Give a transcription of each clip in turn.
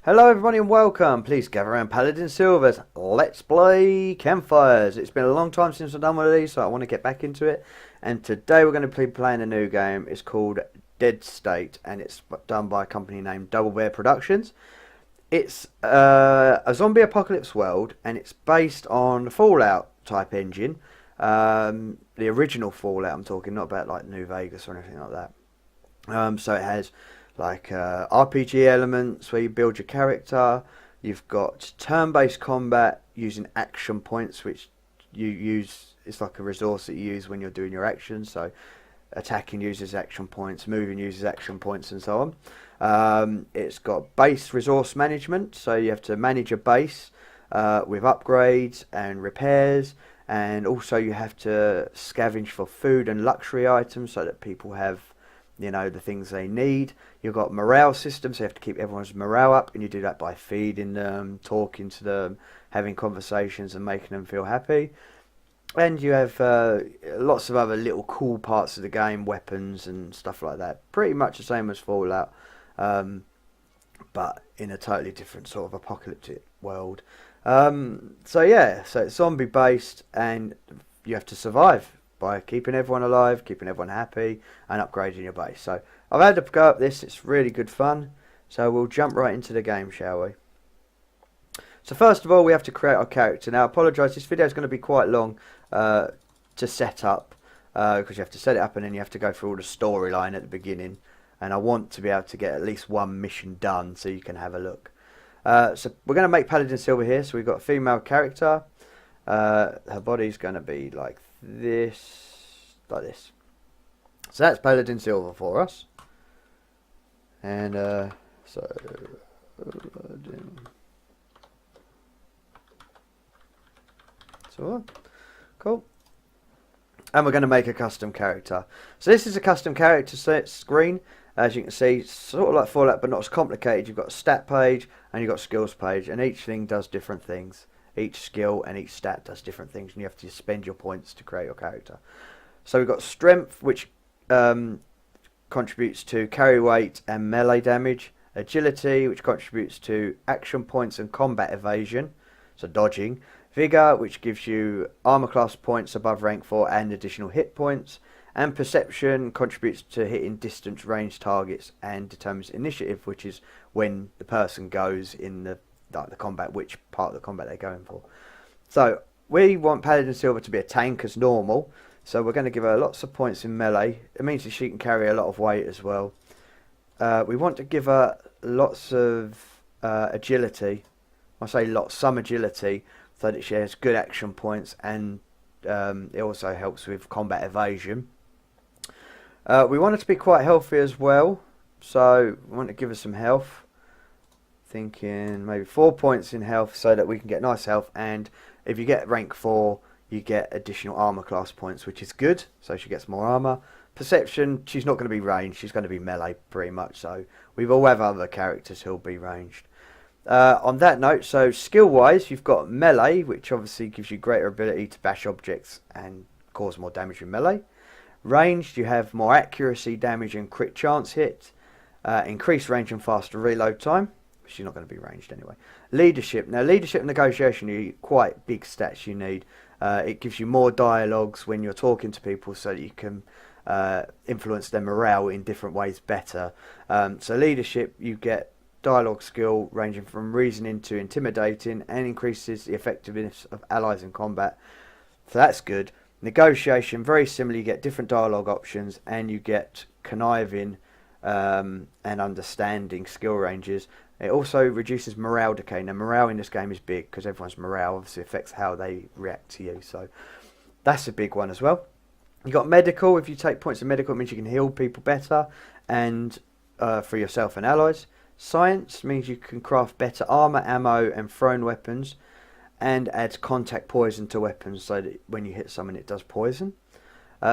Hello everybody and welcome. Please gather around PaladinSylvar's Let's Play Campfires. It's been a long time since I've done one of these, so I want to get back into it. And today we're going to be playing a new game. It's called Deadstate, and it's done by a company named Double Bear Productions. It's a zombie apocalypse world, and it's based on the Fallout type engine. The original Fallout I'm talking, not about like New Vegas or anything like that. So it has like RPG elements where you build your character. You've got turn-based combat using action points, which you use. It's like a resource that you use when you're doing your actions. So attacking uses action points, moving uses action points, and so on. It's got base resource management, so you have to manage a base with upgrades and repairs, and also you have to scavenge for food and luxury items so that people have, you know, the things they need. You've got morale systems, so you have to keep everyone's morale up, and you do that by feeding them, talking to them, having conversations and making them feel happy. And you have lots of other little cool parts of the game, weapons and stuff like that. Pretty much the same as Fallout, but in a totally different sort of apocalyptic world. So yeah, so it's zombie based, and you have to survive by keeping everyone alive, keeping everyone happy, and upgrading your base. So I've had to go up this. It's really good fun. So we'll jump right into the game, shall we? So first of all, we have to create our character. Now, I apologise, this video is going to be quite long to set up, because you have to set it up and then you have to go through all the storyline at the beginning. And I want to be able to get at least one mission done so you can have a look. So we're going to make PaladinSylvar here. So we've got a female character. Her body's going to be like this. So that's PaladinSylvar for us. And so cool. And we're going to make a custom character. So this is a custom character screen. As you can see, sort of like Fallout, but not as complicated. You've got a stat page and you've got a skills page, and each thing does different things. Each skill and each stat does different things, and you have to spend your points to create your character. So we've got strength, which contributes to carry weight and melee damage. Agility, which contributes to action points and combat evasion, so dodging. Vigor, which gives you armor class points above rank 4 and additional hit points. And perception contributes to hitting distance range targets and determines initiative, which is when the person goes in the combat, which part of the combat they're going for. So we want PaladinSylvar to be a tank as normal, so we're going to give her lots of points in melee. It means that she can carry a lot of weight as well. We want to give her lots of agility. I say lots, some agility, so that she has good action points, and it also helps with combat evasion. We want her to be quite healthy as well, so we want to give her some health. Thinking maybe 4 points in health so that we can get nice health, and if you get rank 4 you get additional armor class points, which is good, so she gets more armor. Perception, she's not going to be ranged, she's going to be melee pretty much, so we will have other characters who'll be ranged. On that note, so skill wise, you've got melee, which obviously gives you greater ability to bash objects and cause more damage in melee. Ranged, you have more accuracy, damage and crit chance hit. Increased range and faster reload time. She's not going to be ranged anyway. Leadership. Now, leadership and negotiation are quite big stats you need. It gives you more dialogues when you're talking to people so that you can influence their morale in different ways better. So leadership, you get dialogue skill ranging from reasoning to intimidating, and increases the effectiveness of allies in combat. So that's good. Negotiation, very similar. You get different dialogue options, and you get conniving and understanding skill ranges. It also reduces morale decay. Now, morale in this game is big because everyone's morale obviously affects how they react to you. So that's a big one as well. You got medical. If you take points of medical, it means you can heal people better, and for yourself and allies. Science means you can craft better armor, ammo, and thrown weapons, and adds contact poison to weapons so that when you hit someone it does poison.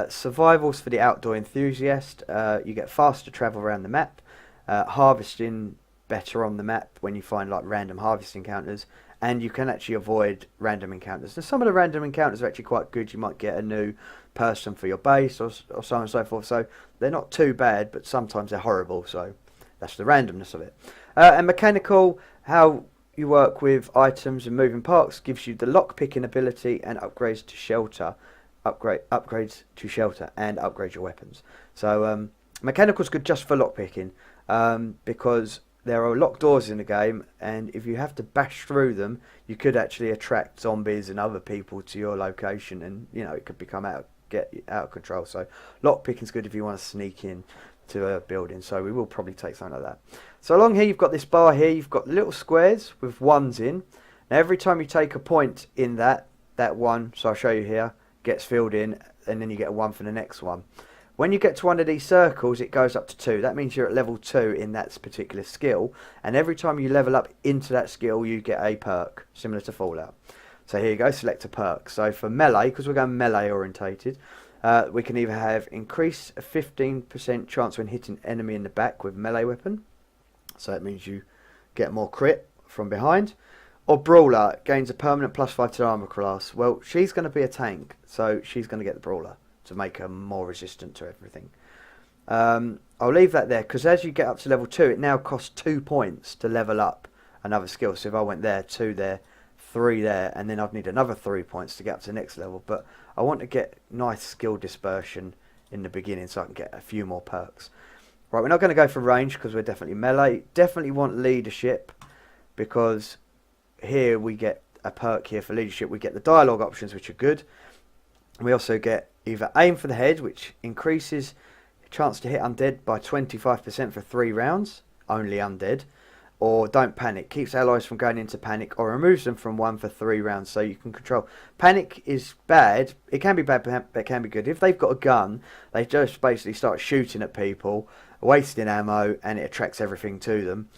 Survival's for the outdoor enthusiast. You get faster travel around the map. Harvesting, better on the map when you find like random harvest encounters, and you can actually avoid random encounters. Now, some of the random encounters are actually quite good. You might get a new person for your base or so on and so forth, so they're not too bad, but sometimes they're horrible, so that's the randomness of it. And mechanical How you work with items and moving parts gives you the lock picking ability and upgrades to shelter, upgrades to shelter and upgrade your weapons. So mechanical's good just for lock picking, because there are locked doors in the game, and if you have to bash through them, you could actually attract zombies and other people to your location, and it could get out of control. So lock picking's good if you want to sneak in to a building. So we will probably take something like that. So along here you've got this bar here, you've got little squares with ones in. Now every time you take a point in that one, so I'll show you here, gets filled in, and then you get a 1 for the next one. When you get to one of these circles, it goes up to 2. That means you're at level 2 in that particular skill, and every time you level up into that skill, you get a perk, similar to Fallout. So here you go, select a perk. So for melee, because we're going melee orientated, we can either have increase a 15% chance when hitting enemy in the back with melee weapon, so that means you get more crit from behind, or brawler, gains a permanent +5 to armor class. Well, she's going to be a tank, so she's going to get the brawler to make her more resistant to everything. I'll leave that there, because as you get up to level 2, it now costs 2 points to level up another skill. So if I went there, 2 there, 3 there, and then I'd need another 3 points to get up to the next level. But I want to get nice skill dispersion in the beginning so I can get a few more perks. Right, we're not going to go for range because we're definitely melee. Definitely want leadership, because here we get a perk here for leadership. We get the dialogue options, which are good. We also get either aim for the head, which increases chance to hit undead by 25% for 3 rounds, only undead, or don't panic, keeps allies from going into panic, or removes them from 1 for 3 rounds, so you can control. Panic is bad. It can be bad, but it can be good. If they've got a gun, they just basically start shooting at people, wasting ammo, and it attracts everything to them.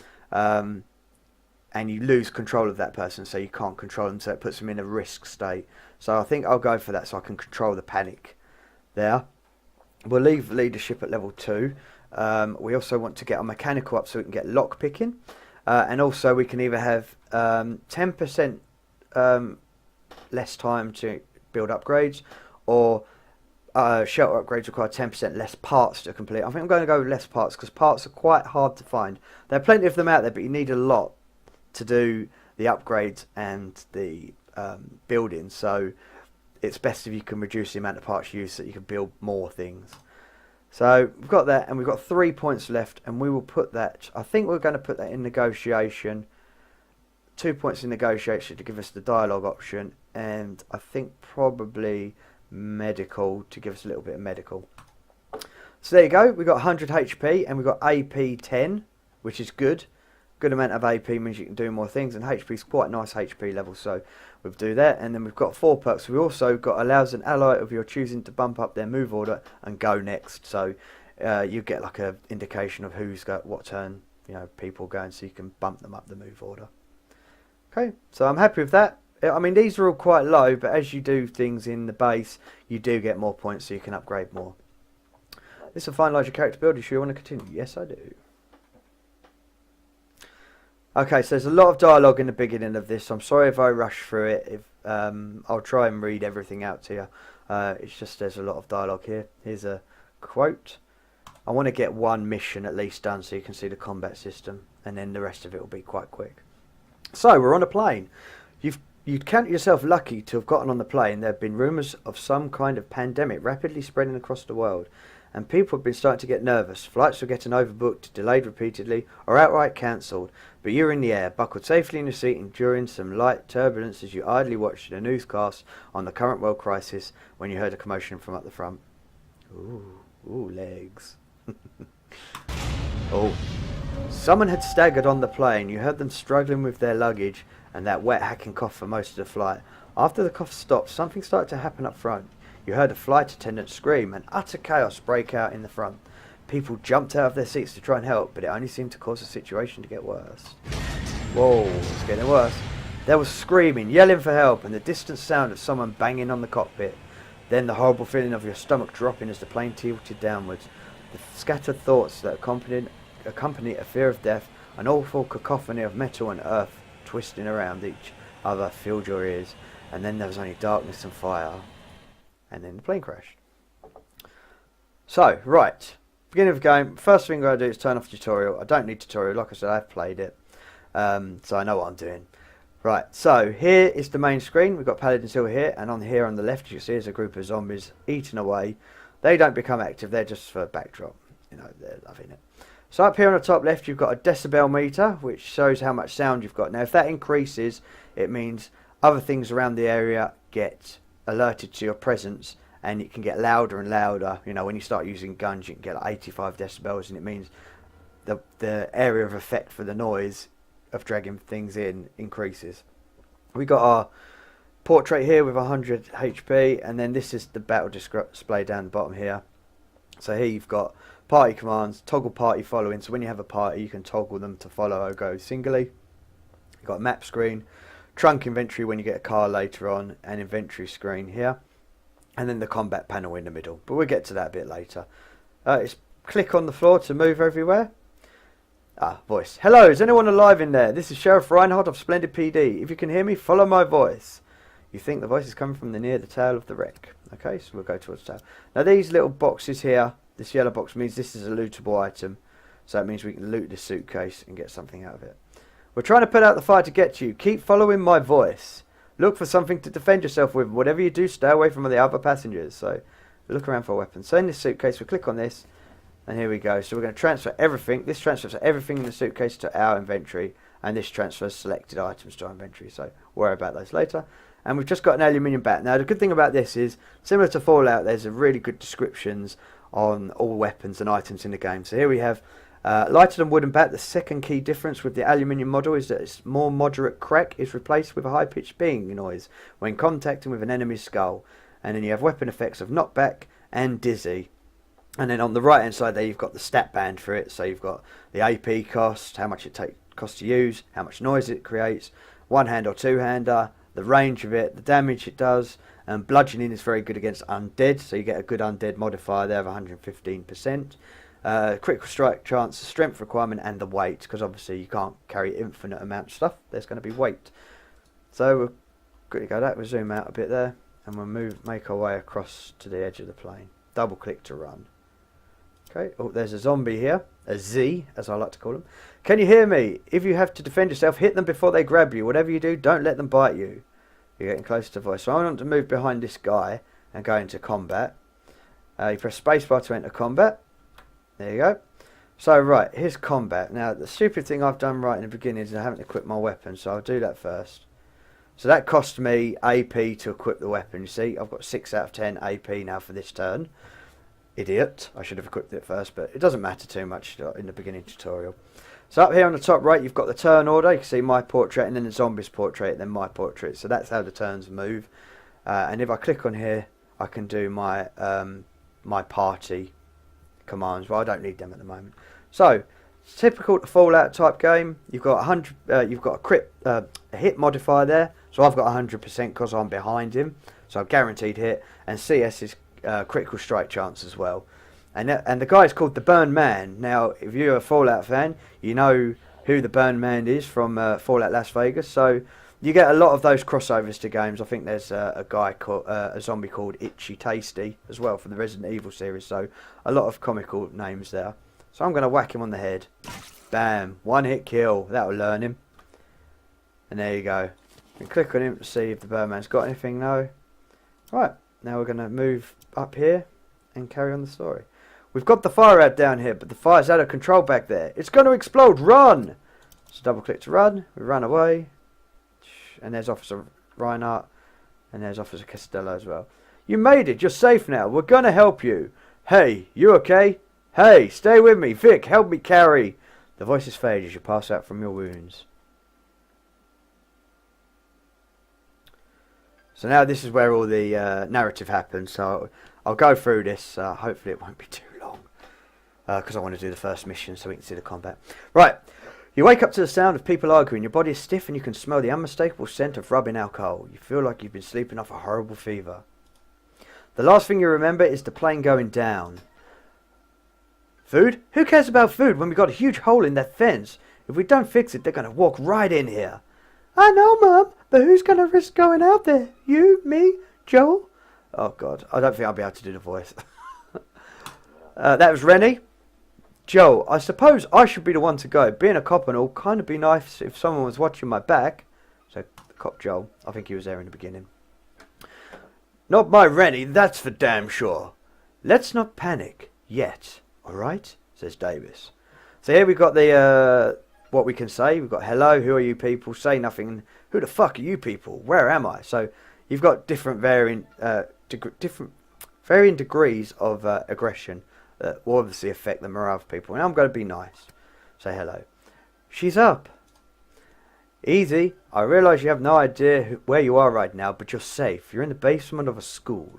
And you lose control of that person, so you can't control them, so it puts them in a risk state. So I think I'll go for that, so I can control the panic there. We'll leave leadership at level 2. We also want to get our mechanical up so we can get lock picking. And also we can either have 10% less time to build upgrades, or shelter upgrades require 10% less parts to complete. I think I'm going to go with less parts, because parts are quite hard to find. There are plenty of them out there, but you need a lot to do the upgrades and the building. So it's best if you can reduce the amount of parts you use so that you can build more things. So we've got that, and we've got 3 points left, and we will put that, I think we're going to put that in negotiation. 2 points in negotiation to give us the dialogue option, and I think probably medical to give us a little bit of medical. So there you go, we've got 100 HP, and we've got AP 10, which is good. Good amount of AP means you can do more things, and HP is quite a nice HP level, so we'll do that. And then we've got 4 perks. We've also got allows an ally of your choosing to bump up their move order and go next. So you get like a indication of who's got what turn, people going, so you can bump them up the move order. Okay, so I'm happy with that. I mean, these are all quite low, but as you do things in the base, you do get more points, so you can upgrade more. This will finalise your character build. You sure you want to continue? Yes, I do. Okay, so there's a lot of dialogue in the beginning of this. I'm sorry if I rush through it. I'll try and read everything out to you. It's just there's a lot of dialogue here. Here's a quote. I want to get one mission at least done so you can see the combat system, and then the rest of it will be quite quick. So we're on a plane. You'd count yourself lucky to have gotten on the plane. There have been rumours of some kind of pandemic rapidly spreading across the world, and people have been starting to get nervous. Flights were getting overbooked, delayed repeatedly, or outright cancelled. But you're in the air, buckled safely in your seat, enduring some light turbulence as you idly watched the newscast on the current world crisis when you heard a commotion from up the front. Ooh, legs. Oh. Someone had staggered on the plane. You heard them struggling with their luggage and that wet hacking cough for most of the flight. After the cough stopped, something started to happen up front. You heard a flight attendant scream, and utter chaos break out in the front. People jumped out of their seats to try and help, but it only seemed to cause the situation to get worse. Whoa, it's getting worse. There was screaming, yelling for help, and the distant sound of someone banging on the cockpit. Then the horrible feeling of your stomach dropping as the plane tilted downwards. The scattered thoughts that accompany a fear of death, an awful cacophony of metal and earth twisting around each other filled your ears, and then there was only darkness and fire. And then the plane crashed. So, right. Beginning of the game. First thing I'm going to do is turn off tutorial. I don't need tutorial. Like I said, I've played it. So I know what I'm doing. Right, so here is the main screen. We've got PaladinSylvar here, and on here on the left, you can see there's a group of zombies eating away. They don't become active, they're just for backdrop. You know, they're loving it. So up here on the top left, you've got a decibel meter, which shows how much sound you've got. Now, if that increases, it means other things around the area get alerted to your presence, and it can get louder and louder. You know, when you start using guns, you can get like 85 decibels, and it means the area of effect for the noise of dragging things in increases. We got our portrait here with 100 HP, and then this is the battle display down the bottom here. So here you've got party commands, toggle party following. So when you have a party, you can toggle them to follow or go singly. You've got a map screen, trunk inventory when you get a car later on, and inventory screen here, and then the combat panel in the middle. But we'll get to that a bit later. It's click on the floor to move everywhere. Voice. Hello, is anyone alive in there? This is Sheriff Reinhardt of Splendid PD. If you can hear me, follow my voice. You think the voice is coming from near the tail of the wreck. Okay, so we'll go towards the tail. Now these little boxes here, this yellow box means this is a lootable item. So that means we can loot this suitcase and get something out of it. We're trying to put out the fire to get you. Keep following my voice. Look for something to defend yourself with. Whatever you do, stay away from the other passengers. So look around for weapons. So in this suitcase, we click on this. And here we go. So we're going to transfer everything. This transfers everything in the suitcase to our inventory. And this transfers selected items to our inventory. So worry about those later. And we've just got an aluminium bat. Now the good thing about this is, similar to Fallout, there's a really good descriptions on all weapons and items in the game. So here we have lighter than wooden bat. The second key difference with the aluminium model is that its more moderate crack is replaced with a high-pitched bing noise when contacting with an enemy's skull. And then you have weapon effects of knockback and dizzy. And then on the right hand side there you've got the stat band for it. So you've got the AP cost, how much it costs to use, how much noise it creates, one hand or two hander, the range of it, the damage it does, and bludgeoning is very good against undead. So you get a good undead modifier there of 115%. Critical strike chance, the strength requirement, and the weight, because obviously you can't carry infinite amount of stuff. There's going to be weight. So we'll quickly go that. We'll zoom out a bit there, and we'll make our way across to the edge of the plane. Double click to run. Okay, oh, there's a zombie here, a Z, as I like to call them. Can you hear me? If you have to defend yourself, hit them before they grab you. Whatever you do, don't let them bite you. You're getting close to voice. So I want to move behind this guy and go into combat. You press spacebar to enter combat. There you go. So, right, here's combat. Now, the stupid thing I've done right in the beginning is I haven't equipped my weapon, so I'll do that first. So that cost me AP to equip the weapon. You see, I've got 6 out of 10 AP now for this turn. Idiot. I should have equipped it first, but it doesn't matter too much in the beginning tutorial. So up here on the top right, you've got the turn order. You can see my portrait, and then the zombie's portrait, and then my portrait. So that's how the turns move. And if I click on here, I can do my my party commands. Well, I don't need them at the moment. So it's typical Fallout type game. You've got 100. You've got a hit modifier there. So I've got 100% because I'm behind him. So I'm guaranteed hit. And CS is critical strike chance as well. And the guy is called the Burn Man. Now, if you're a Fallout fan, you know who the Burn Man is from Fallout Las Vegas. So you get a lot of those crossovers to games. I think there's a guy called a zombie called Itchy Tasty as well from the Resident Evil series. So a lot of comical names there. So I'm going to whack him on the head. Bam. One hit kill. That'll learn him. And there you go. You can click on him to see if the Burn Man's got anything. No. Right. Now we're going to move up here and carry on the story. We've got the fire out down here, but the fire's out of control back there. It's going to explode. Run! So double click to run. We run away. And there's Officer Reinhardt. And there's Officer Costello as well. You made it. You're safe now. We're going to help you. Hey, you okay? Hey, stay with me. Vic, help me carry. The voices fade as you pass out from your wounds. So now this is where all the narrative happens. So I'll go through this. Hopefully it won't be too long. Because I want to do the first mission so we can see the combat. Right. You wake up to the sound of people arguing. Your body is stiff and you can smell the unmistakable scent of rubbing alcohol. You feel like you've been sleeping off a horrible fever. The last thing you remember is the plane going down. Food? Who cares about food when we've got a huge hole in that fence? If we don't fix it, they're going to walk right in here. I know, Mum, but who's going to risk going out there? You, me, Joel? Oh, God. I don't think I'll be able to do the voice. That was Rennie. Joel, I suppose I should be the one to go. Being a cop and all, kind of be nice if someone was watching my back. So, cop Joel, I think he was there in the beginning. Not my Rennie, that's for damn sure. Let's not panic yet, alright? Says Davis. So here we've got the, what we can say. We've got hello, who are you people? Say nothing. Who the fuck are you people? Where am I? So you've got different varying degrees of aggression that will obviously affect the morale of people. And I'm going to be nice. Say hello. She's up. Easy. I realise you have no idea where you are right now, but you're safe. You're in the basement of a school.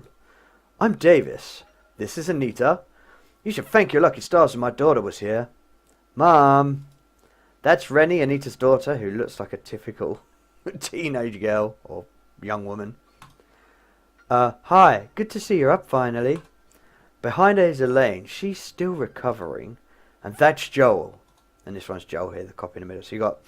I'm Davis. This is Anita. You should thank your lucky stars that my daughter was here. Mom. That's Rennie, Anita's daughter, who looks like a typical teenage girl or young woman. Hi. Good to see you're up finally. Behind her is Elaine. She's still recovering. And that's Joel. And this one's Joel here, the cop in the middle. So you got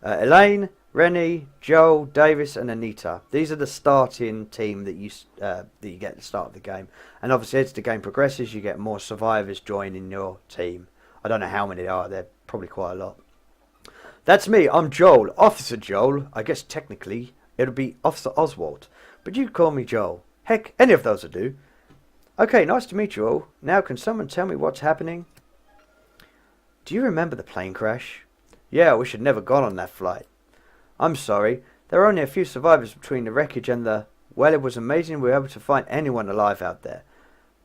Elaine, Rennie, Joel, Davis, and Anita. These are the starting team that you get at the start of the game. And obviously, as the game progresses, you get more survivors joining your team. I don't know how many there are. They're probably quite a lot. That's me. I'm Joel. Officer Joel. I guess technically it'll be Officer Oswald. But you call me Joel. Heck, any of those will do. Okay, nice to meet you all. Now, can someone tell me what's happening? Do you remember the plane crash? Yeah, we should never gone on that flight. I'm sorry. There were only a few survivors between the wreckage and the... Well, it was amazing we were able to find anyone alive out there.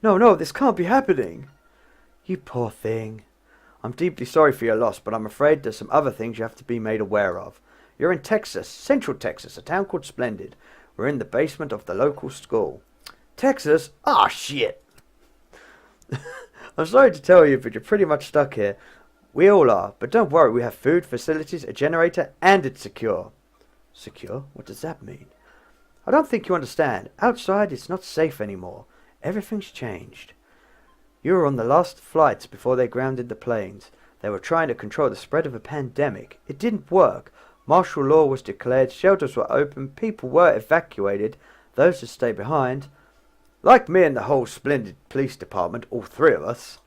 No, this can't be happening. You poor thing. I'm deeply sorry for your loss, but I'm afraid there's some other things you have to be made aware of. You're in Texas, Central Texas, a town called Splendid. We're in the basement of the local school. Texas? Ah, shit. I'm sorry to tell you, but you're pretty much stuck here. We all are, but don't worry, we have food, facilities, a generator, and it's secure. Secure? What does that mean? I don't think you understand. Outside, it's not safe anymore. Everything's changed. You were on the last flights before they grounded the planes. They were trying to control the spread of a pandemic. It didn't work. Martial law was declared, shelters were open, people were evacuated. Those that stayed behind, like me and the whole Splendid police department, all three of us,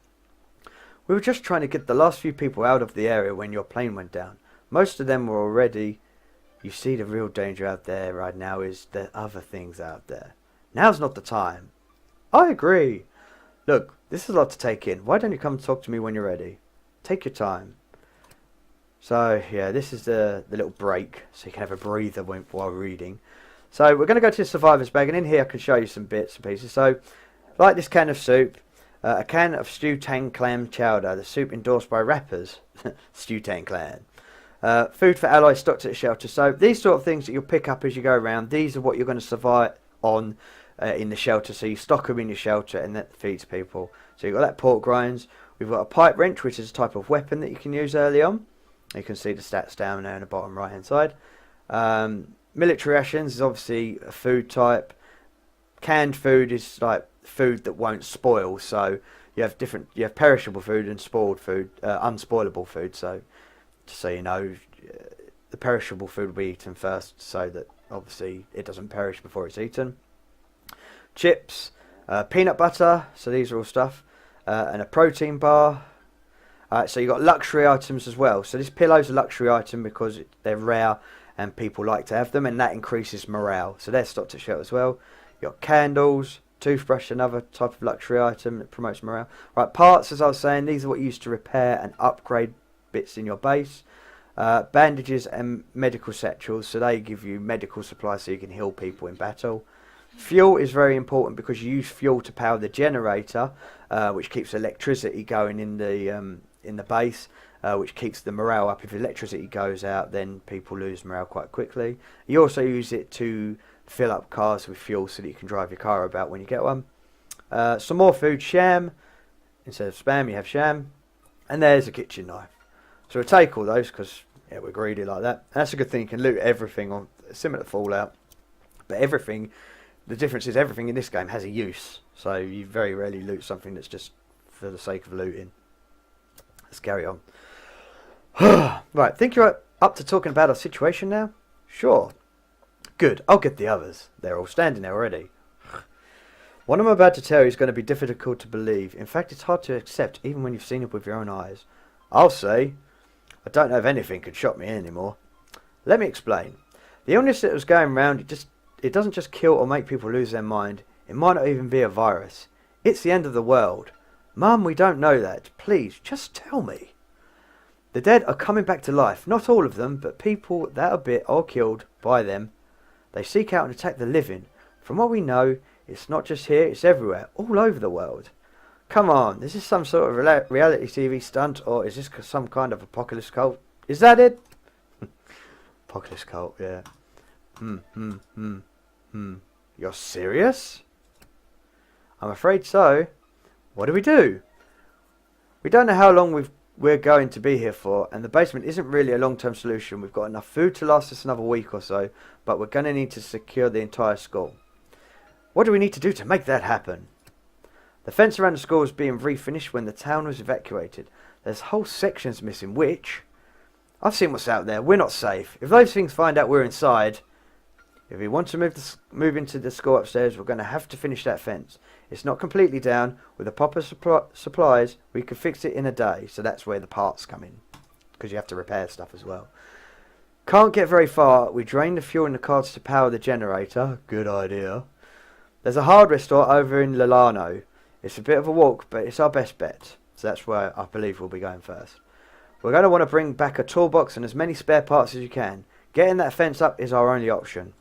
we were just trying to get the last few people out of the area when your plane went down. Most of them were already... You see, the real danger out there right now is the other things out there. Now's not the time. I agree. Look, this is a lot to take in. Why don't you come talk to me when you're ready? Take your time. So, yeah, this is the little break, so you can have a breather while reading. So, we're going to go to the survivor's bag, and in here I can show you some bits and pieces. So, like this can of soup, a can of stew tang clam chowder, the soup endorsed by rappers, stew tang clan. Food for allies stocked at the shelter. So, these sort of things that you'll pick up as you go around, these are what you're going to survive on in the shelter. So, you stock them in your shelter, and that feeds people. So, you've got that pork rinds. We've got a pipe wrench, which is a type of weapon that you can use early on. You can see the stats down there in the bottom right hand side. Military rations is obviously a food type. Canned food is like food that won't spoil. So you have perishable food and spoiled food, unspoilable food. So just so you know, the perishable food will be eaten first, so that obviously it doesn't perish before it's eaten. Chips, peanut butter. So these are all stuff, and a protein bar. So you've got luxury items as well. So this pillow's a luxury item because they're rare and people like to have them, and that increases morale. So they're stocked at shelter as well. You've got candles, toothbrush, another type of luxury item that promotes morale. Right, parts, as I was saying, these are what you use to repair and upgrade bits in your base. Bandages and medical satchels, so they give you medical supplies so you can heal people in battle. Fuel is very important because you use fuel to power the generator, which keeps electricity going in the base, which keeps the morale up. If electricity goes out, then people lose morale quite quickly. You also use it to fill up cars with fuel so that you can drive your car about when you get one. Some more food, sham. Instead of spam, you have sham. And there's a kitchen knife. So we'll take all those because we're greedy like that. And that's a good thing. You can loot everything, on similar to Fallout. But everything, the difference is everything in this game has a use. So you very rarely loot something that's just for the sake of looting. Let's carry on. Right, think you're up to talking about our situation now? Sure. Good, I'll get the others. They're all standing there already. What I'm about to tell you is going to be difficult to believe. In fact, it's hard to accept even when you've seen it with your own eyes. I'll say, I don't know if anything could shock me anymore. Let me explain. The illness that was going around, it doesn't just kill or make people lose their mind. It might not even be a virus. It's the end of the world. Mum, we don't know that. Please, just tell me. The dead are coming back to life. Not all of them, but people that are bit or killed by them. They seek out and attack the living. From what we know, it's not just here, it's everywhere, all over the world. Come on, is this some sort of reality TV stunt, or is this some kind of apocalypse cult? Is that it? Apocalypse cult, yeah. You're serious? I'm afraid so. What do we do? We don't know how long we're going to be here for, and the basement isn't really a long-term solution. We've got enough food to last us another week or so, but we're going to need to secure the entire school. What do we need to do to make that happen? The fence around the school was being refinished when the town was evacuated. There's whole sections missing, which... I've seen what's out there. We're not safe. If those things find out we're inside... If we want to move into the school upstairs, we're going to have to finish that fence. It's not completely down. With the proper supplies, we could fix it in a day. So that's where the parts come in. Because you have to repair stuff as well. Can't get very far. We drain the fuel in the cars to power the generator. Good idea. There's a hardware store over in Lilano. It's a bit of a walk, but it's our best bet. So that's where I believe we'll be going first. We're going to want to bring back a toolbox and as many spare parts as you can. Getting that fence up is our only option.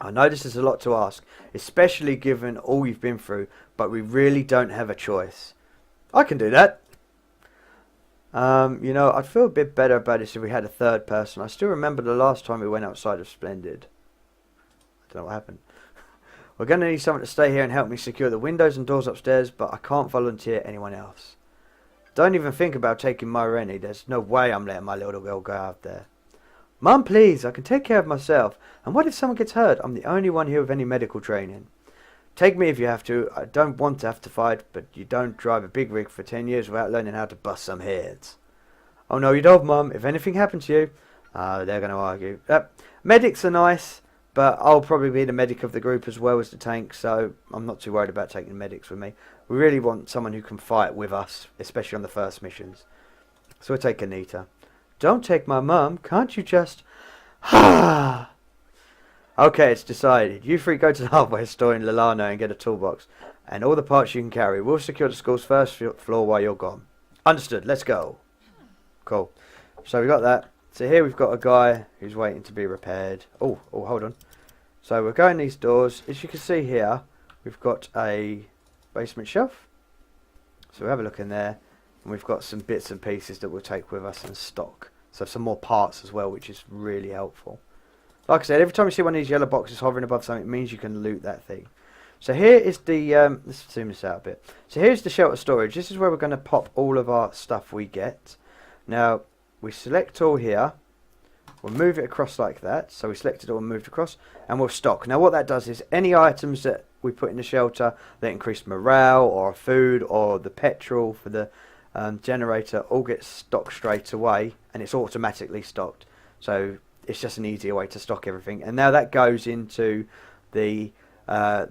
I know this is a lot to ask, especially given all you've been through, but we really don't have a choice. I can do that. You know, I'd feel a bit better about this if we had a third person. I still remember the last time we went outside of Splendid. I don't know what happened. We're going to need someone to stay here and help me secure the windows and doors upstairs, but I can't volunteer anyone else. Don't even think about taking my Rennie. There's no way I'm letting my little girl go out there. Mum, please, I can take care of myself. And what if someone gets hurt? I'm the only one here with any medical training. Take me if you have to. I don't want to have to fight, but you don't drive a big rig for 10 years without learning how to bust some heads. Oh no, you don't, Mum. If anything happened to you... they're going to argue. Medics are nice. But I'll probably be the medic of the group as well as the tank, so I'm not too worried about taking medics with me. We really want someone who can fight with us, especially on the first missions. So we'll take Anita. Don't take my mum, can't you just... Okay, it's decided. You three go to the hardware store in Lilano and get a toolbox. And all the parts you can carry. We'll secure the school's first floor while you're gone. Understood, let's go. Cool. So we got that. So here we've got a guy who's waiting to be repaired. Oh, hold on. So we're going these doors. As you can see here, we've got a basement shelf. So we'll have a look in there. And we've got some bits and pieces that we'll take with us and stock. So some more parts as well, which is really helpful. Like I said, every time you see one of these yellow boxes hovering above something, it means you can loot that thing. So here is the... let's zoom this out a bit. So here's the shelter storage. This is where we're going to pop all of our stuff we get. Now... we select all here, we'll move it across like that, so we selected all and moved across, and we'll stock. Now what that does is any items that we put in the shelter that increase morale or food or the petrol for the generator all gets stocked straight away, and it's automatically stocked. So it's just an easier way to stock everything. And now that goes into the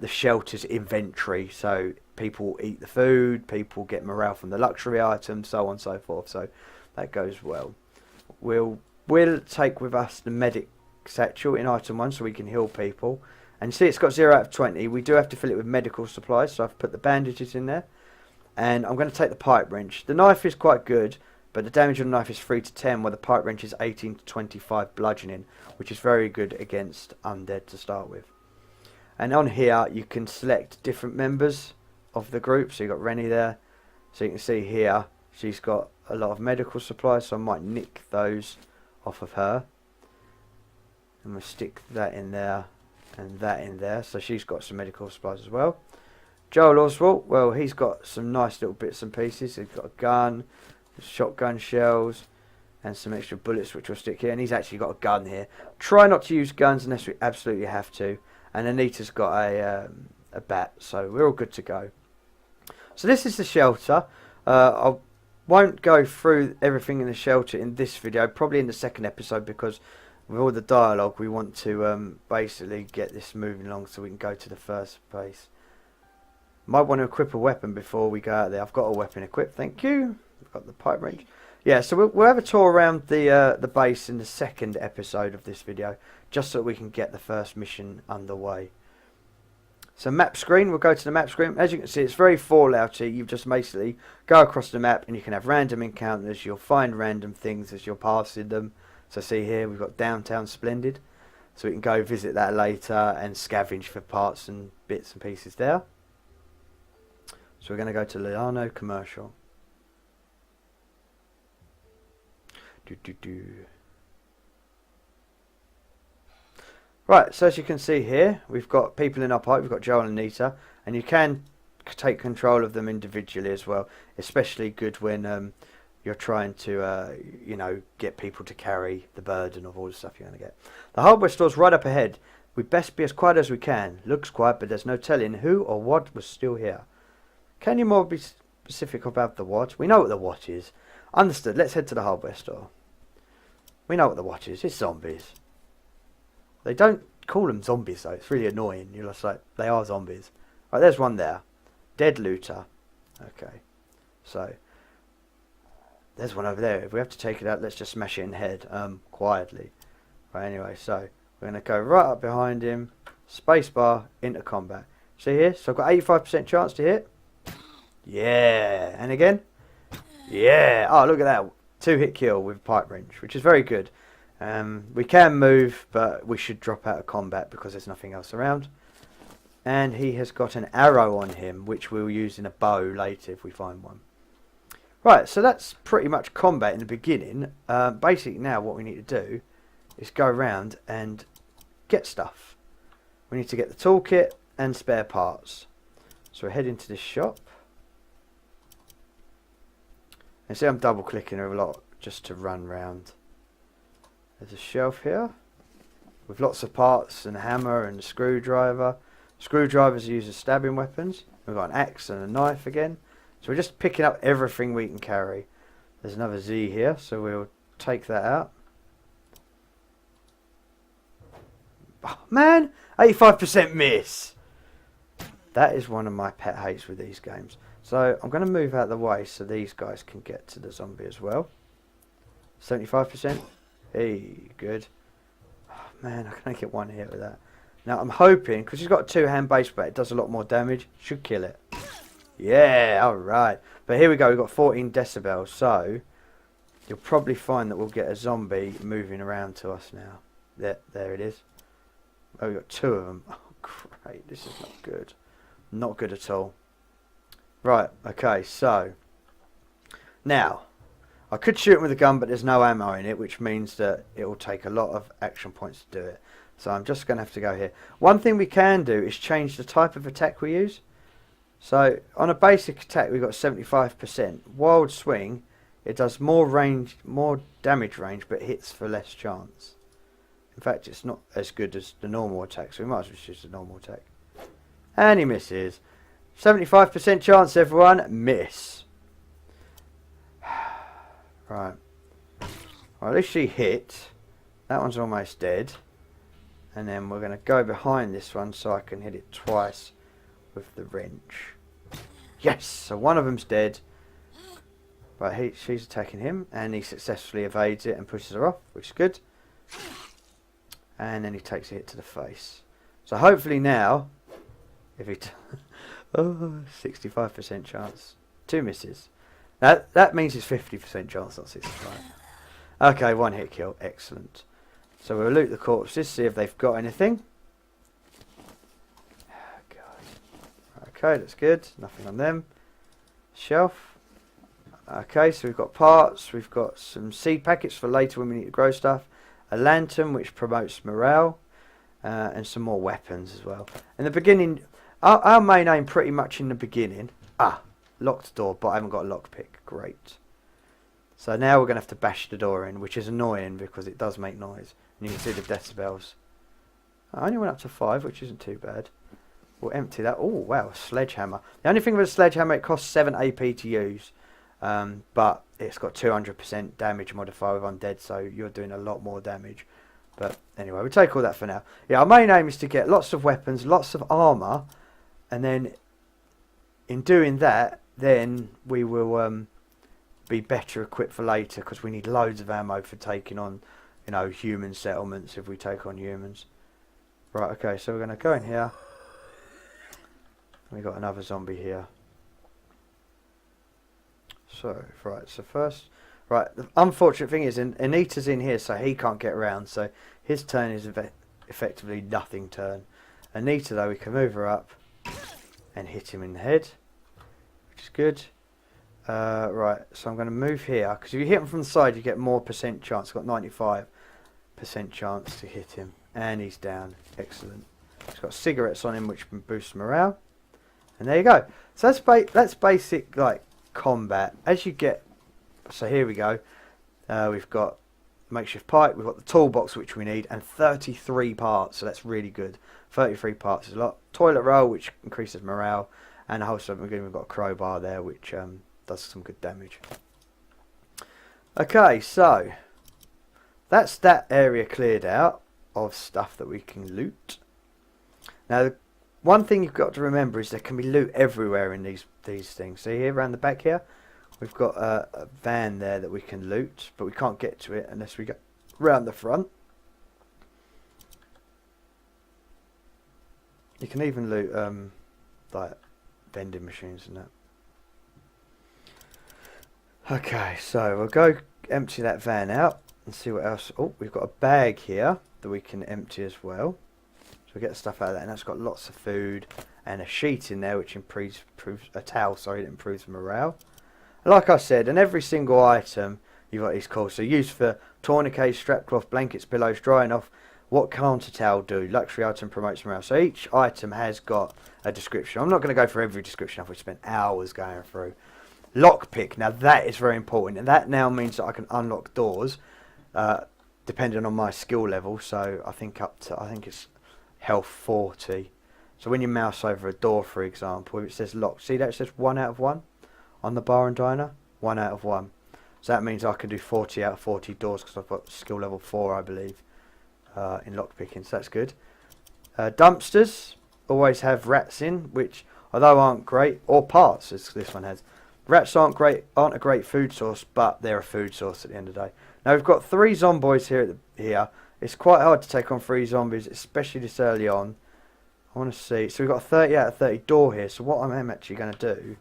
shelter's inventory, so people eat the food, people get morale from the luxury items, so on and so forth. So that goes well. We'll take with us the medic satchel in item 1 so we can heal people. And see, it's got 0 out of 20. We do have to fill it with medical supplies, so I've put the bandages in there. And I'm going to take the pipe wrench. The knife is quite good, but the damage on the knife is 3 to 10, while the pipe wrench is 18 to 25 bludgeoning, which is very good against undead to start with. And on here, you can select different members of the group. So you've got Rennie there. So you can see here, she's got a lot of medical supplies, so I might nick those off of her. And we'll stick that in there and that in there. So she's got some medical supplies as well. Joel Oswald, well, he's got some nice little bits and pieces. He's got a gun, shotgun shells, and some extra bullets which we'll stick here. And he's actually got a gun here. Try not to use guns unless we absolutely have to. And Anita's got a bat, so we're all good to go. So this is the shelter. I won't go through everything in the shelter in this video, probably in the second episode, because with all the dialogue we want to basically get this moving along so we can go to the first place. Might want to equip a weapon before we go out there. I've got a weapon equipped, thank you. I've got the pipe wrench. Yeah, so we'll have a tour around the base in the second episode of this video, just so we can get the first mission underway. So map screen, we'll go to the map screen. As you can see, it's very Fallouty. You just basically go across the map and you can have random encounters. You'll find random things as you're passing them. So see here, we've got Downtown Splendid. So we can go visit that later and scavenge for parts and bits and pieces there. So we're going to go to Liano Commercial. Right, so as you can see here, we've got people in our party. We've got Joel and Nita, and you can take control of them individually as well. Especially good when you're trying to, you know, get people to carry the burden of all the stuff you're going to get. The hardware store's right up ahead. We'd best be as quiet as we can. Looks quiet, but there's no telling who or what was still here. Can you more be specific about the what? We know what the what is. Understood. Let's head to the hardware store. We know what the what is. It's zombies. They don't call them zombies though. It's really annoying. You're just like, they are zombies. Right, there's one there. Dead looter. Okay. So, there's one over there. If we have to take it out, let's just smash it in the head. Quietly. Right, anyway, so we're going to go right up behind him. Spacebar into combat. See here? So I've got 85% chance to hit. Yeah. And again? Yeah. Oh, look at that. 2-hit kill with pipe wrench, which is very good. We can move, but we should drop out of combat because there's nothing else around. And he has got an arrow on him, which we'll use in a bow later if we find one. Right, so that's pretty much combat in the beginning. Basically now what we need to do is go around and get stuff. We need to get the toolkit and spare parts. So we're heading to this shop. And see, I'm double clicking a lot just to run round. There's a shelf here with lots of parts and a hammer and a screwdriver. Screwdrivers are used as stabbing weapons. We've got an axe and a knife again. So we're just picking up everything we can carry. There's another Z here, so we'll take that out. Oh, man, 85% miss. That is one of my pet hates with these games. So I'm going to move out of the way so these guys can get to the zombie as well. 75%. Hey, good. Oh, man, I can only get one hit with that. Now I'm hoping, because he's got a two-hand base plate, it does a lot more damage. Should kill it. Yeah, alright. But here we go, we've got 14 decibels. So you'll probably find that we'll get a zombie moving around to us now. There it is. Oh, we've got two of them. Oh, great. This is not good. Not good at all. Right, okay, so now I could shoot him with a gun, but there's no ammo in it, which means that it will take a lot of action points to do it. So I'm just going to have to go here. One thing we can do is change the type of attack we use. So on a basic attack, we've got 75%. Wild swing, it does more range, more damage range, but hits for less chance. In fact, it's not as good as the normal attack, so we might as well choose the normal attack. And he misses. 75% chance, everyone. Miss. Right. Well, at least she hit. That one's almost dead. And then we're going to go behind this one so I can hit it twice with the wrench. Yes! So one of them's dead. But she's attacking him. And he successfully evades it and pushes her off, which is good. And then he takes a hit to the face. So hopefully now, if he... oh, 65% chance. 2 misses. That means it's 50% chance, not 65. Okay, 1 hit kill. Excellent. So we'll loot the corpses, see if they've got anything. Oh, God. Okay, that's good. Nothing on them. Shelf. Okay, so we've got parts. We've got some seed packets for later when we need to grow stuff. A lantern, which promotes morale. And some more weapons as well. In the beginning... Our main aim pretty much in the beginning. Locked door, but I haven't got a lockpick. Great. So now we're going to have to bash the door in, which is annoying because it does make noise. And you can see the decibels. I only went up to 5, which isn't too bad. We'll empty that. Oh, wow, a sledgehammer. The only thing with a sledgehammer, it costs 7 AP to use. But it's got 200% damage modifier with undead, so you're doing a lot more damage. But anyway, we'll take all that for now. Yeah, our main aim is to get lots of weapons, lots of armour. And then in doing that, then we will be better equipped for later, because we need loads of ammo for taking on, you know, human settlements if we take on humans. Right, okay, so we're going to go in here. We've got another zombie here. So, right, so first... Right, the unfortunate thing is, Anita's in here, so he can't get around, so his turn is effectively nothing turn. Anita, though, we can move her up and hit him in the head, which is good. Right, so I'm going to move here, because if you hit him from the side, you get more percent chance. I've got 95% chance to hit him, and he's down. Excellent. He's got cigarettes on him, which boosts morale. And there you go. So that's basic, like, combat. As you get... So here we go. We've got makeshift pipe, we've got the toolbox which we need, and 33 parts, so that's really good. 33 parts is a lot. Toilet roll, which increases morale, and also we've got a crowbar there, which does some good damage. Okay, so that's that area cleared out of stuff that we can loot. Now, one thing you've got to remember is there can be loot everywhere in these things. See here, around the back here? We've got a van there that we can loot, but we can't get to it unless we go round the front. You can even loot like vending machines and that. Okay, so we'll go empty that van out and see what else. Oh, we've got a bag here that we can empty as well. So we get the stuff out of that, and that's got lots of food and a sheet in there, which improves a towel. Sorry, that improves morale. Like I said, and every single item you've got these calls. So used for tourniquets, strap cloth, blankets, pillows, drying off. What counter towel do? Luxury item promotes morale. So each item has got a description. I'm not going to go for every description. I've spent hours going through. Lockpick. Now that is very important, and that now means that I can unlock doors, depending on my skill level. So I think it's health 40. So when you mouse over a door, for example, if it says locked, see that it says 1 out of 1. On the bar and diner, 1 out of 1. So that means I can do 40 out of 40 doors, because I've got skill level 4, I believe, in lockpicking. So that's good. Dumpsters always have rats in, which, although aren't great, or parts, as this one has. Rats aren't a great food source, but they're a food source at the end of the day. Now we've got 3 zomboids here. It's quite hard to take on 3 zombies, especially this early on. I want to see. So we've got a 30 out of 30 door here. So what I'm actually going to do,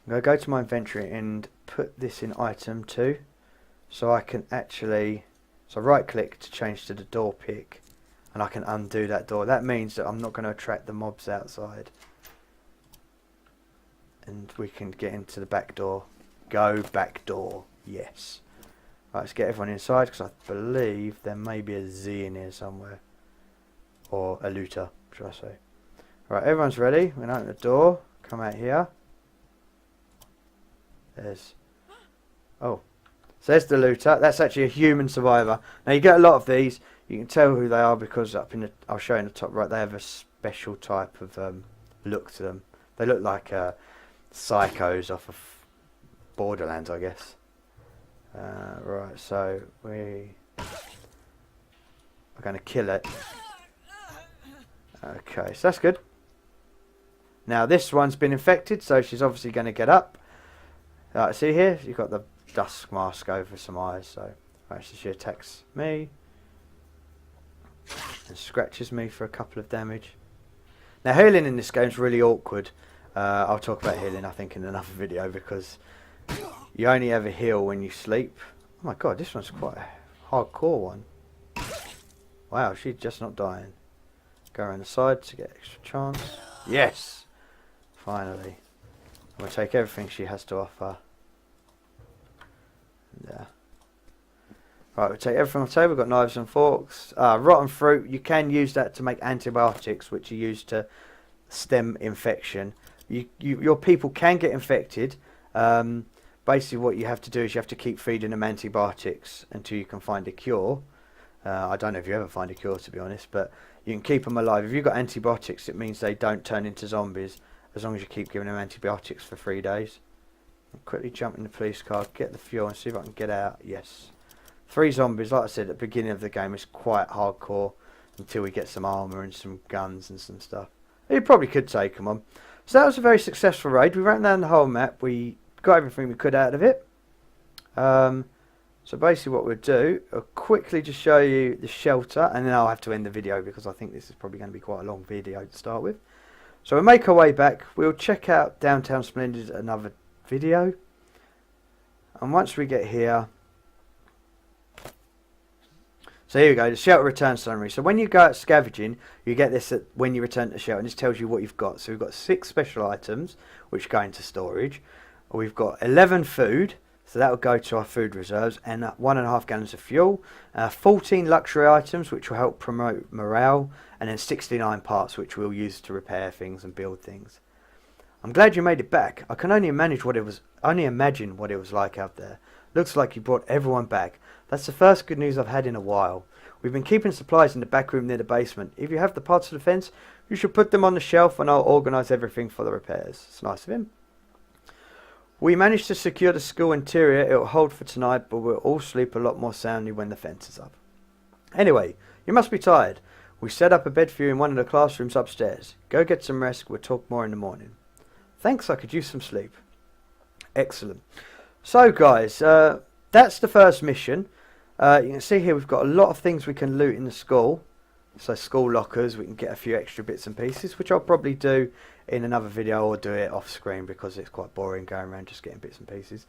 I'm going to go to my inventory and put this in item 2, so I can actually, so right click to change to the door pick, and I can undo that door. That means that I'm not going to attract the mobs outside, and we can get into the back door. Go back door, yes. Right, let's get everyone inside, because I believe there may be a Z in here somewhere, or a looter, should I say. Right, everyone's ready. We're going to open the door, come out here. So there's the looter. That's actually a human survivor. Now you get a lot of these. You can tell who they are because up in the, I'll show you in the top right, they have a special type of look to them. They look like psychos off of Borderlands, I guess. Right, so we are going to kill it. Okay, so that's good. Now this one's been infected, so she's obviously going to get up. See here, you've got the dusk mask over some eyes, so right, so she attacks me and scratches me for a couple of damage. Now healing in this game is really awkward. I'll talk about healing I think in another video, because you only ever heal when you sleep. Oh my god, this one's quite a hardcore one. Wow, she's just not dying. Go around the side to get extra chance. Yes! Finally. I'm going to take everything she has to offer. Yeah. Right, we'll take everything off the table. We've got knives and forks. Rotten fruit, you can use that to make antibiotics, which are used to stem infection. Your people can get infected. Basically what you have to do is you have to keep feeding them antibiotics until you can find a cure. I don't know if you ever find a cure, to be honest, but you can keep them alive. If you've got antibiotics, it means they don't turn into zombies, as long as you keep giving them antibiotics for 3 days. I'll quickly jump in the police car, get the fuel and see if I can get out. Yes. 3 zombies, like I said, at the beginning of the game is quite hardcore until we get some armour and some guns and some stuff. You probably could take them on. So that was a very successful raid. We ran down the whole map. We got everything we could out of it. So basically what we'll do, I'll quickly just show you the shelter, and then I'll have to end the video because I think this is probably going to be quite a long video to start with. So we'll make our way back. We'll check out Downtown Splendid, another video. And once we get here, so here we go, the shelter return summary. So when you go out scavenging, you get this when you return to the shelter, and this tells you what you've got. So we've got 6 special items, which go into storage. We've got 11 food, so that will go to our food reserves, and 1.5 gallons of fuel. 14 luxury items, which will help promote morale, and then 69 parts, which we'll use to repair things and build things. I'm glad you made it back. I can only imagine what it was like out there. Looks like you brought everyone back. That's the first good news I've had in a while. We've been keeping supplies in the back room near the basement. If you have the parts of the fence, you should put them on the shelf, and I'll organise everything for the repairs. It's nice of him. We managed to secure the school interior. It'll hold for tonight, but we'll all sleep a lot more soundly when the fence is up. Anyway, you must be tired. We set up a bed for you in one of the classrooms upstairs. Go get some rest. We'll talk more in the morning. Thanks, I could use some sleep. Excellent. So guys, that's the first mission. You can see here we've got a lot of things we can loot in the school. So school lockers, we can get a few extra bits and pieces, which I'll probably do in another video or do it off screen because it's quite boring going around just getting bits and pieces.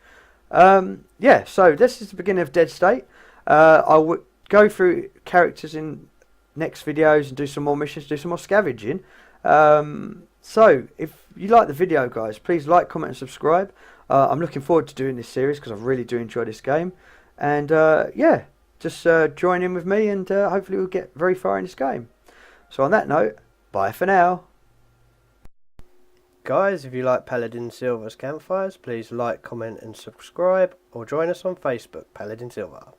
Yeah, so this is the beginning of Deadstate. I will go through characters in next videos and do some more missions, do some more scavenging. So if you like the video, guys, please like, comment and subscribe. I'm looking forward to doing this series because I really do enjoy this game. And yeah, just join in with me, and hopefully we'll get very far in this game. So on that note, bye for now. Guys, if you like PaladinSylvar's campfires, please like, comment and subscribe, or join us on Facebook, PaladinSylvar.